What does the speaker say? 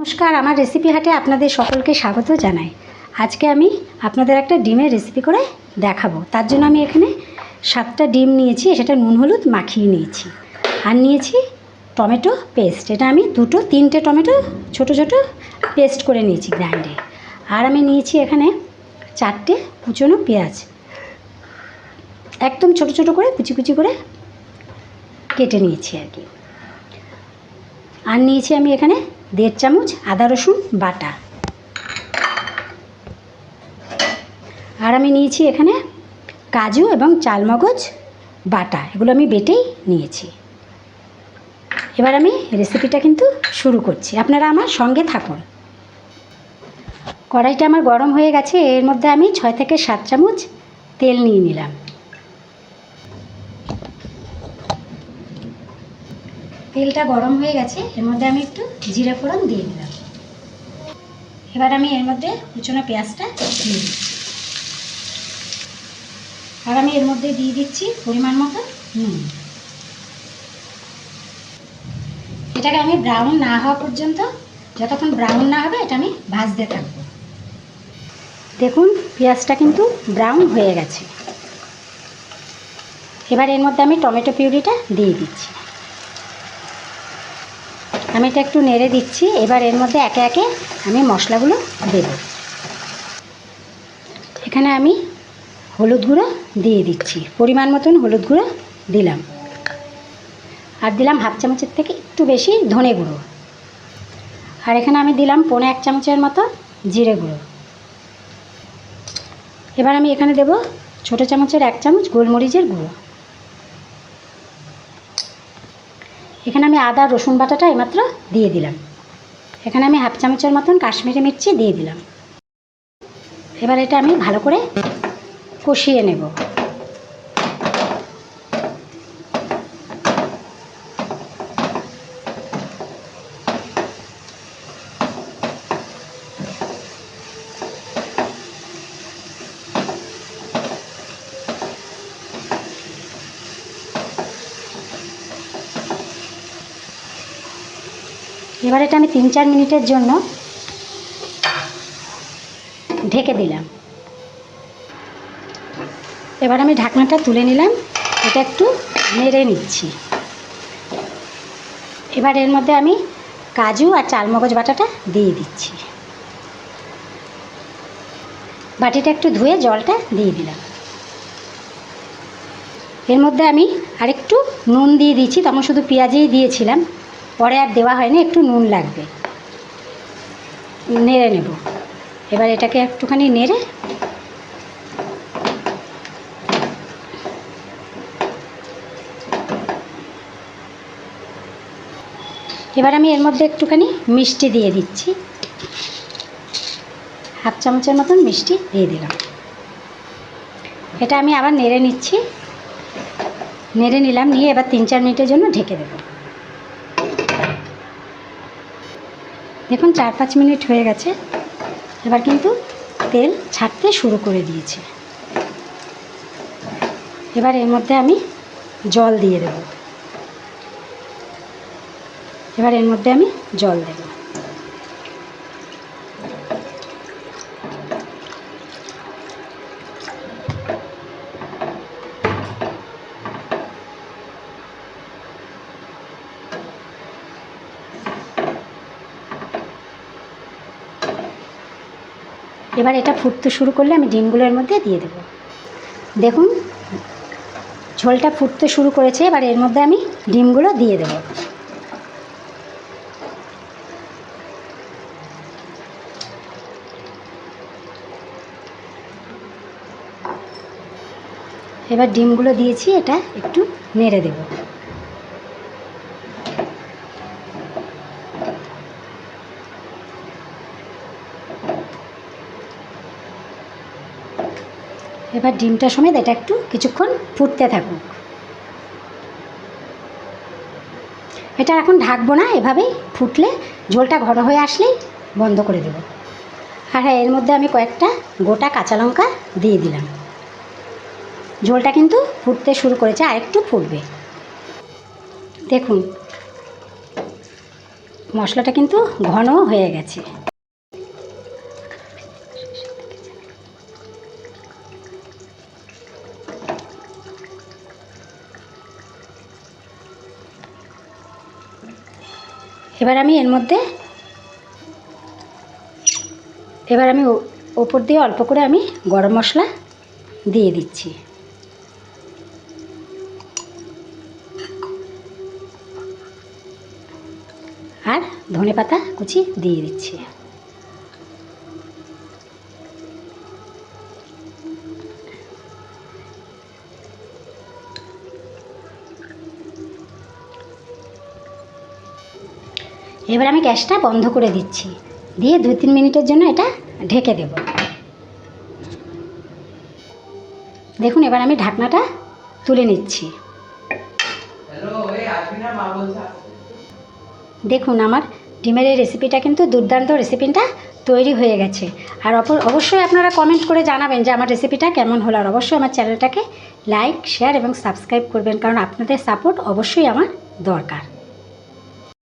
নমস্কার, আমার রেসিপি হাটে আপনাদের সকলকে স্বাগত জানাই। আজকে আমি আপনাদের একটা ডিমের রেসিপি করে দেখাবো। তার জন্য আমি এখানে 7টা ডিম নিয়েছি, সেটা নুন হলুদ মাখিয়ে নিয়েছি। আর নিয়েছি টমেটো পেস্ট, এটা আমি 3টে টমেটো ছোট ছোট পেস্ট করে নিয়েছি গ্রাইন্ডে। আর আমি নিয়েছি এখানে 4টে কুচনো পেঁয়াজ, একদম ছোট ছোট করে কুচি কুচি করে কেটে নিয়েছি আর কি। আর নিয়েছি আমি এখানে 1.5 চামচ আদা রসুন বাটা। আর আমি নিয়েছি এখানে কাজু এবং চালমগজ বাটা, এগুলো আমি বেটেই নিয়েছি। এবার আমি রেসিপিটা কিন্তু শুরু করছি, আপনারা আমার সঙ্গে থাকুন। কড়াইটা আমার গরম হয়ে গেছে, এর মধ্যে আমি 6 থেকে 7 চামচ তেল নিয়ে নিলাম। তেলটা গরম হয়ে গেছে, এর মধ্যে আমি একটু জিরে ফোড়ন দিয়ে দিলাম। এবার আমি এর মধ্যে কুচনো পেঁয়াজটা দিয়ে দিচ্ছি। আর আমি এর মধ্যে দিয়ে দিচ্ছি পরিমাণ মতো নুন। এটাকে আমি ব্রাউন না হওয়া পর্যন্ত, যতক্ষণ ব্রাউন না হবে এটা আমি ভাজতে থাকবো। দেখুন পেঁয়াজটা কিন্তু ব্রাউন হয়ে গেছে। এবার এর মধ্যে আমি টমেটো পিউরিটা দিয়ে দিচ্ছি। আমি এটা একটু নেড়ে দিচ্ছি। এবার এর মধ্যে একে একে আমি মশলাগুলো দেব। এখানে আমি হলুদ গুঁড়ো দিয়ে দিচ্ছি, পরিমাণ মতন হলুদ গুঁড়ো দিলাম। আর দিলাম 1/2 চামচের থেকে একটু বেশি ধনে গুঁড়ো। আর এখানে আমি দিলাম 1.25 চামচের মতো জিরে গুঁড়ো। এবার আমি এখানে দেব ছোটো চামচের 1 চামচ গোলমরিচের গুঁড়ো। এখানে আমি আদা রসুন বাটাটা এইমাত্র দিয়ে দিলাম। এখানে আমি 1/2 চামচের মতন কাশ্মীরি মির্চি দিয়ে দিলাম। এবার এটা আমি ভালো করে কষিয়ে নেব। এবার এটা আমি 3-4 মিনিটের জন্য ঢেকে দিলাম। এবার আমি ঢাকনাটা তুলে নিলাম, এটা একটু নেড়ে নিচ্ছি। এবার এর মধ্যে আমি কাজু আর চালমগজ বাটাটা দিয়ে দিচ্ছি। বাটিটা একটু ধুয়ে জলটা দিয়ে দিলাম। এর মধ্যে আমি আরেকটু নুন দিয়ে দিচ্ছি, তখন শুধু পেঁয়াজেই দিয়েছিলাম, পরে আর দেওয়া হয়নি, একটু নুন লাগবে। নেড়ে নেব। এবার এটাকে একটুখানি নেড়ে এবার আমি এর মধ্যে একটুখানি মিষ্টি দিয়ে দিচ্ছি, 1/2 চামচের মতন মিষ্টি দিয়ে দিলাম। এটা আমি আবার নেড়ে নিচ্ছি। নেড়ে নিলাম, নিয়ে এবার 3-4 মিনিটের জন্য ঢেকে দেব। দেখুন 4-5 মিনিট হয়ে গেছে। এবার কিন্তু তেল ছাড়তে শুরু করে দিয়েছে। এবার এর মধ্যে আমি জল দিয়ে দেব। এবার এর মধ্যে আমি জল দেব। এবার এটা ফুটতে শুরু করলে আমি ডিমগুলো এর মধ্যে দিয়ে দেব। দেখুন ঝোলটা ফুটতে শুরু করেছে। এবার এর মধ্যে আমি ডিমগুলো দিয়ে দেব। এবার ডিমগুলো দিয়েছি, এটা একটু নেড়ে দেব। এবার ডিমটা সমেত এটা একটু কিছুক্ষণ ফুটতে থাকুক। এটা এখন ঢাকবো না, এভাবেই ফুটলে ঝোলটা ঘন হয়ে আসলেই বন্ধ করে দেব। আর হ্যাঁ, এর মধ্যে আমি কয়েকটা গোটা কাঁচা লঙ্কা দিয়ে দিলাম। ঝোলটা কিন্তু ফুটতে শুরু করেছে, আর একটু ফুটবে। দেখুন মশলাটা কিন্তু ঘন হয়ে গেছে। এবার আমি এর মধ্যে ওপর দিয়ে অল্প করে আমি গরম মশলা দিয়ে দিচ্ছি। আর ধনেপাতা কুচি দিয়ে দিচ্ছি। এবার আমি গ্যাসটা বন্ধ করে দিচ্ছি, দিয়ে 2-3 মিনিটের জন্য এটা ঢেকে দেব। দেখুন এবার আমি ঢাকনাটা তুলে নিচ্ছি। দেখুন আমার ডিমের এই রেসিপিটা কিন্তু দুর্দান্ত রেসিপিটা তৈরি হয়ে গেছে। আর অবশ্যই আপনারা কমেন্ট করে জানাবেন যে আমার রেসিপিটা কেমন হলো। আর অবশ্যই আমার চ্যানেলটাকে লাইক, শেয়ার এবং সাবস্ক্রাইব করবেন, কারণ আপনাদের সাপোর্ট অবশ্যই আমার দরকার।